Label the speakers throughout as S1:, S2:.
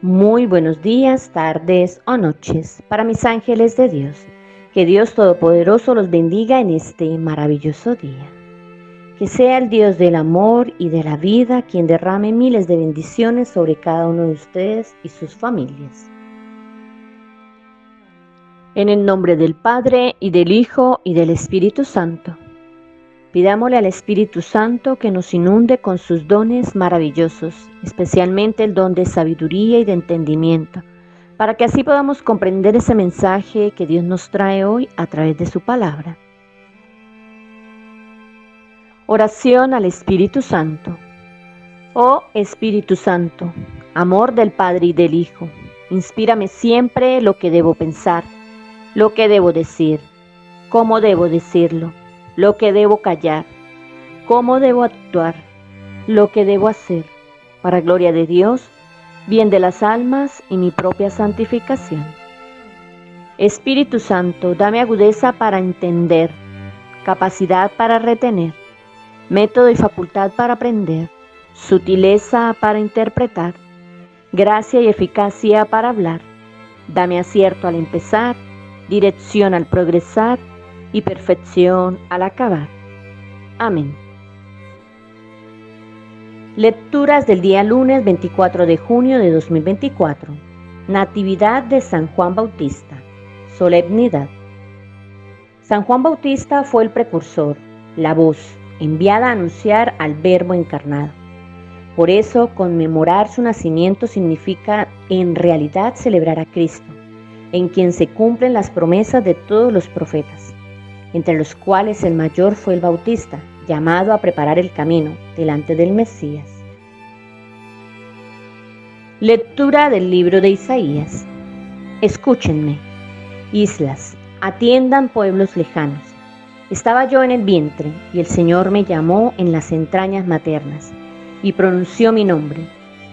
S1: Muy buenos días, tardes o noches para mis ángeles de Dios. Que Dios Todopoderoso los bendiga en este maravilloso día. Que sea el Dios del amor y de la vida quien derrame miles de bendiciones sobre cada uno de ustedes y sus familias. En el nombre del Padre, y del Hijo, y del Espíritu Santo. Pidámosle al Espíritu Santo que nos inunde con sus dones maravillosos, especialmente el don de sabiduría y de entendimiento, para que así podamos comprender ese mensaje que Dios nos trae hoy a través de su palabra. Oración al Espíritu Santo. Oh Espíritu Santo, amor del Padre y del Hijo, inspírame siempre lo que debo pensar, lo que debo decir, cómo debo decirlo, lo que debo callar, cómo debo actuar, lo que debo hacer, para gloria de Dios, bien de las almas y mi propia santificación. Espíritu Santo, dame agudeza para entender, capacidad para retener, método y facultad para aprender, sutileza para interpretar, gracia y eficacia para hablar. Dame acierto al empezar, dirección al progresar y perfección al acabar. Amén. Lecturas del día lunes 24 de junio de 2024. Natividad de San Juan Bautista. Solemnidad. San Juan Bautista fue el precursor, la voz, enviada a anunciar al Verbo encarnado. Por eso, conmemorar su nacimiento significa en realidad celebrar a Cristo, en quien se cumplen las promesas de todos los profetas, entre los cuales el mayor fue el Bautista, llamado a preparar el camino delante del Mesías. Lectura del libro de Isaías. Escúchenme, islas, atiendan pueblos lejanos. Estaba yo en el vientre, y el Señor me llamó en las entrañas maternas, y pronunció mi nombre.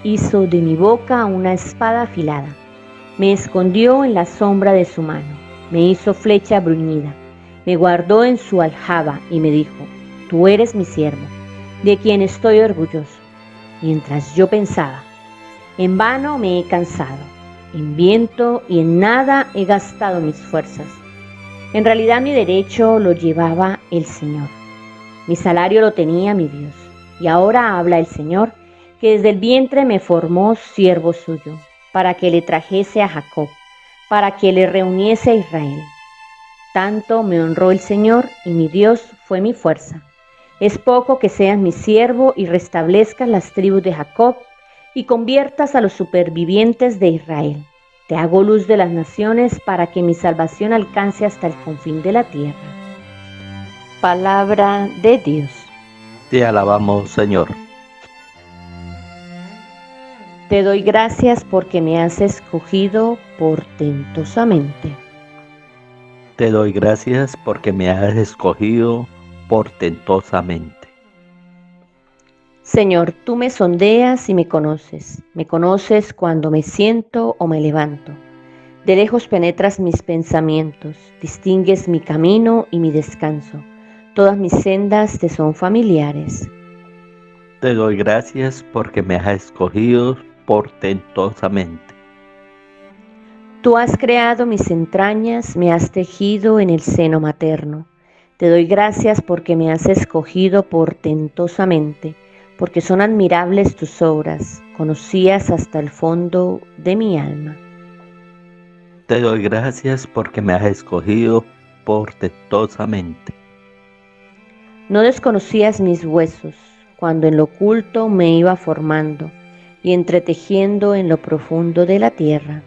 S1: Hizo de mi boca una espada afilada. Me escondió en la sombra de su mano, me hizo flecha bruñida, me guardó en su aljaba y me dijo: tú eres mi siervo, de quien estoy orgulloso. Mientras yo pensaba: en vano me he cansado, en viento y en nada he gastado mis fuerzas. En realidad mi derecho lo llevaba el Señor, mi salario lo tenía mi Dios. Y ahora habla el Señor, que desde el vientre me formó siervo suyo, para que le trajese a Jacob, para que le reuniese a Israel. Tanto me honró el Señor, y mi Dios fue mi fuerza. Es poco que seas mi siervo y restablezcas las tribus de Jacob, y conviertas a los supervivientes de Israel. Te hago luz de las naciones, para que mi salvación alcance hasta el confín de la tierra. Palabra de Dios.
S2: Te alabamos, Señor.
S1: Te doy gracias porque me has escogido portentosamente.
S2: Te doy gracias porque me has escogido portentosamente.
S1: Señor, tú me sondeas y me conoces. Me conoces cuando me siento o me levanto. De lejos penetras mis pensamientos, distingues mi camino y mi descanso. Todas mis sendas te son familiares.
S2: Te doy gracias porque me has escogido portentosamente.
S1: Tú has creado mis entrañas, me has tejido en el seno materno. Te doy gracias porque me has escogido portentosamente, porque son admirables tus obras, conocidas hasta el fondo de mi alma.
S2: Te doy gracias porque me has escogido portentosamente.
S1: No desconocías mis huesos, cuando en lo oculto me iba formando y entretejiendo en lo profundo de la tierra.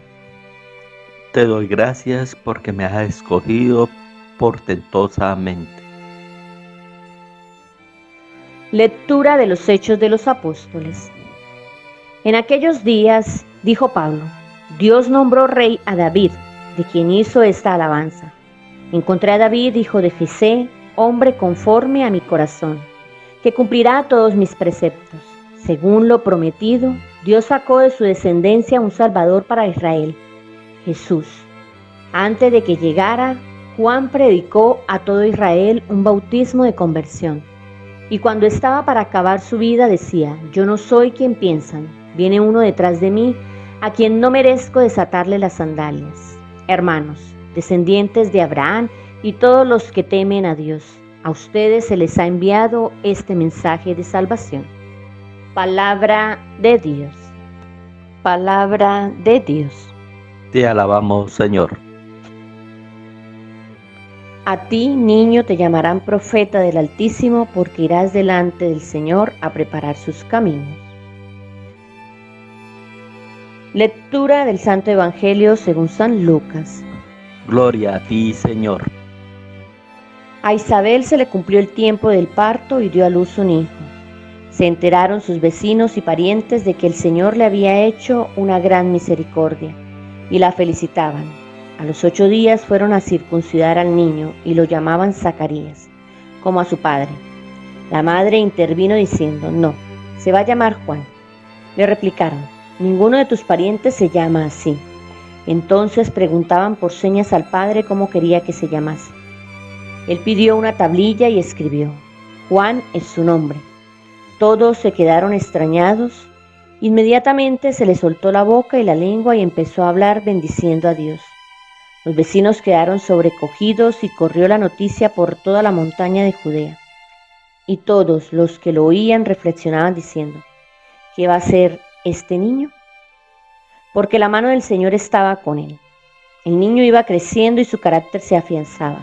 S2: Te doy gracias porque me has escogido portentosamente.
S1: Lectura de los Hechos de los Apóstoles. En aquellos días, dijo Pablo, Dios nombró rey a David, de quien hizo esta alabanza. Encontré a David, hijo de Jesé, hombre conforme a mi corazón, que cumplirá todos mis preceptos. Según lo prometido, Dios sacó de su descendencia un Salvador para Israel, Jesús. Antes de que llegara, Juan predicó a todo Israel un bautismo de conversión. Y cuando estaba para acabar su vida decía: yo no soy quien piensan, viene uno detrás de mí, a quien no merezco desatarle las sandalias. Hermanos, descendientes de Abraham y todos los que temen a Dios, a ustedes se les ha enviado este mensaje de salvación. Palabra de Dios. Palabra de Dios.
S2: Te alabamos, Señor.
S1: A ti, niño, te llamarán profeta del Altísimo, porque irás delante del Señor a preparar sus caminos. Lectura del Santo Evangelio según San Lucas.
S2: Gloria a ti, Señor.
S1: A Isabel se le cumplió el tiempo del parto y dio a luz un hijo. Se enteraron sus vecinos y parientes de que el Señor le había hecho una gran misericordia y la felicitaban. A los 8 días fueron a circuncidar al niño y lo llamaban Zacarías, como a su padre. La madre intervino diciendo: no, se va a llamar Juan. Le replicaron: ninguno de tus parientes se llama así. Entonces preguntaban por señas al padre cómo quería que se llamase. Él pidió una tablilla y escribió: Juan es su nombre. Todos se quedaron extrañados. Inmediatamente se le soltó la boca y la lengua y empezó a hablar bendiciendo a Dios. Los vecinos quedaron sobrecogidos y corrió la noticia por toda la montaña de Judea. Y todos los que lo oían reflexionaban diciendo: ¿qué va a hacer este niño? Porque la mano del Señor estaba con él. El niño iba creciendo y su carácter se afianzaba.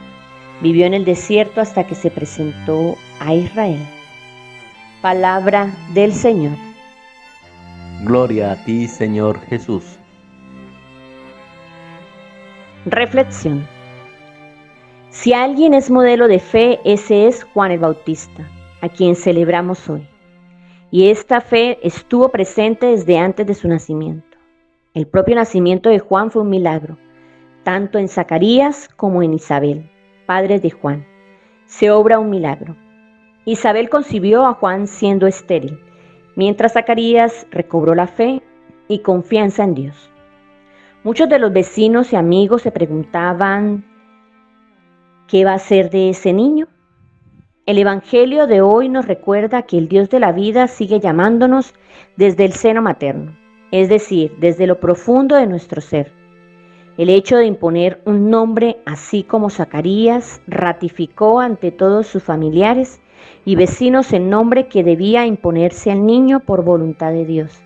S1: Vivió en el desierto hasta que se presentó a Israel. Palabra del Señor.
S2: Gloria a ti, Señor Jesús.
S1: Reflexión. Si alguien es modelo de fe, ese es Juan el Bautista, a quien celebramos hoy. Y esta fe estuvo presente desde antes de su nacimiento. El propio nacimiento de Juan fue un milagro, tanto en Zacarías como en Isabel, padres de Juan. Se obra un milagro. Isabel concibió a Juan siendo estéril, mientras Zacarías recobró la fe y confianza en Dios. Muchos de los vecinos y amigos se preguntaban: ¿qué va a ser de ese niño? El Evangelio de hoy nos recuerda que el Dios de la vida sigue llamándonos desde el seno materno, es decir, desde lo profundo de nuestro ser. El hecho de imponer un nombre, así como Zacarías, ratificó ante todos sus familiares y vecinos el nombre que debía imponerse al niño por voluntad de Dios.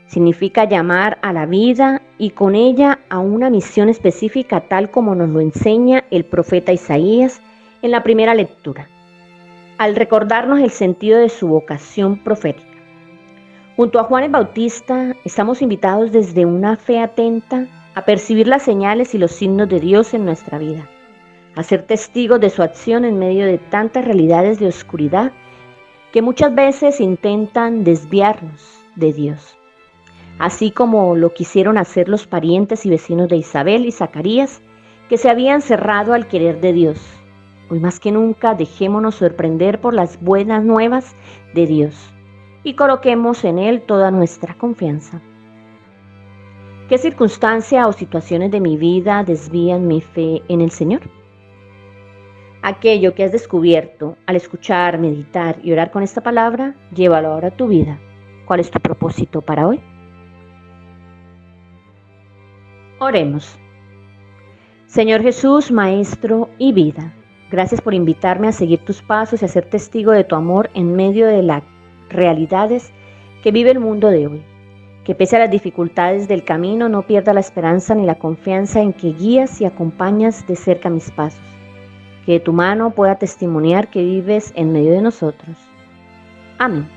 S1: Significa llamar a la vida y con ella a una misión específica, tal como nos lo enseña el profeta Isaías en la primera lectura, al recordarnos el sentido de su vocación profética. Junto a Juan el Bautista, estamos invitados desde una fe atenta a percibir las señales y los signos de Dios en nuestra vida, a ser testigos de su acción en medio de tantas realidades de oscuridad que muchas veces intentan desviarnos de Dios. Así como lo quisieron hacer los parientes y vecinos de Isabel y Zacarías, que se habían cerrado al querer de Dios. Hoy más que nunca dejémonos sorprender por las buenas nuevas de Dios y coloquemos en Él toda nuestra confianza. ¿Qué circunstancia o situaciones de mi vida desvían mi fe en el Señor? Aquello que has descubierto al escuchar, meditar y orar con esta palabra, llévalo ahora a tu vida. ¿Cuál es tu propósito para hoy? Oremos. Señor Jesús, Maestro y vida, gracias por invitarme a seguir tus pasos y a ser testigo de tu amor en medio de las realidades que vive el mundo de hoy. Que pese a las dificultades del camino no pierda la esperanza ni la confianza en que guías y acompañas de cerca mis pasos. Que de tu mano pueda testimoniar que vives en medio de nosotros. Amén.